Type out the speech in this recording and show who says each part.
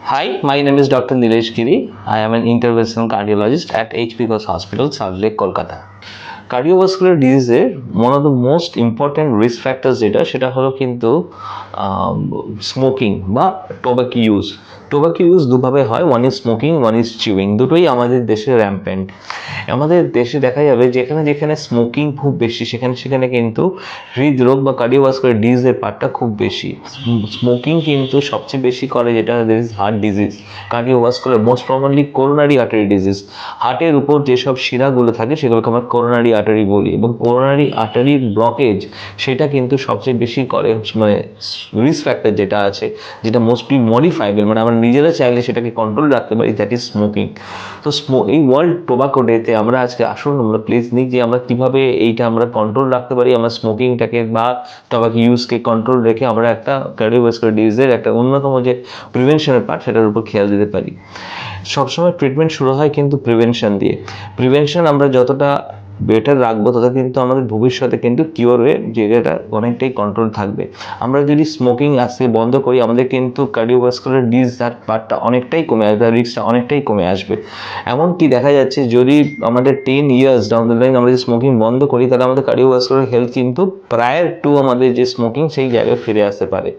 Speaker 1: Hi, my name is Dr. Nilesh Giri. I am an interventional cardiologist at HP Ghosh Hospital, South Lake, Kolkata. Cardiovascular ডিজিজের one of the most important risk factors সেটা হলো কিন্তু smoking বা tobacco use. Tobacco use দুভাবে হয়, one is smoking, one is chewing. দুটোই আমাদের দেশে র্যাম্পেন্ট। আমাদের দেশে দেখা যাবে যেখানে যেখানে স্মোকিং খুব বেশি সেখানে সেখানে কিন্তু হৃদরোগ বা কার্ডিওভাস্কুলার ডিজিজের পার্টটা খুব বেশি। স্মোকিং কিন্তু সবচেয়ে বেশি করে যেটা heart disease, cardiovascular, most commonly coronary artery disease. হার্টের উপর যেসব শিরাগুলো থাকে সেগুলোকে আমরা করোনারি আর্টারি বলি, এবং করোনারি আর্টারির ব্লকেজ সেটা কিন্তু সবচেয়ে বেশি করে, মানে রিস্ক ফ্যাক্টর যেটা আছে, যেটা মোস্টলি মডিফাইবেল, মানে আমরা নিজেরা চাইলে সেটাকে কন্ট্রোল রাখতে পারি, দ্যাট ইজ স্মোকিং। তো এই ওয়ার্ল্ড টোবাকো ডেতে আমরা আজকে আসুন আমরা প্লিজ নিই যে আমরা কীভাবে এইটা আমরা কন্ট্রোল রাখতে পারি, আমরা স্মোকিংটাকে বা টোবাকো ইউজকে কন্ট্রোল রেখে আমরা একটা কার্ডিওভাস্কুলার ডিজিজের একটা অন্যতম যে প্রিভেনশনের পার্ট সেটার উপর খেয়াল দিতে পারি। সবসময় ট্রিটমেন্ট শুরু হয় কিন্তু প্রিভেনশন দিয়ে। প্রিভেনশন আমরা যতটা বেটার রাখবো তত কিন্তু আমাদের ভবিষ্যতে কিন্তু কিওরের জায়গাটা অনেকটাই কন্ট্রোল থাকবে। আমরা যদি স্মোকিং আজকে বন্ধ করি আমাদের কিন্তু কার্ডিওভাস্কুলার ডিজিজ তার পার্টটা অনেকটাই কমে আসবে, তার রিস্কটা অনেকটাই কমে আসবে। এমনকি দেখা যাচ্ছে যদি আমাদের 10 ইয়ার্স ডাউন দ্য লাইন আমরা যদি স্মোকিং বন্ধ করি তাহলে আমাদের কার্ডিওভাস্কুলার হেলথ কিন্তু প্রায়র টু আমাদের যে স্মোকিং সেই জায়গায় ফিরে আসতে পারে।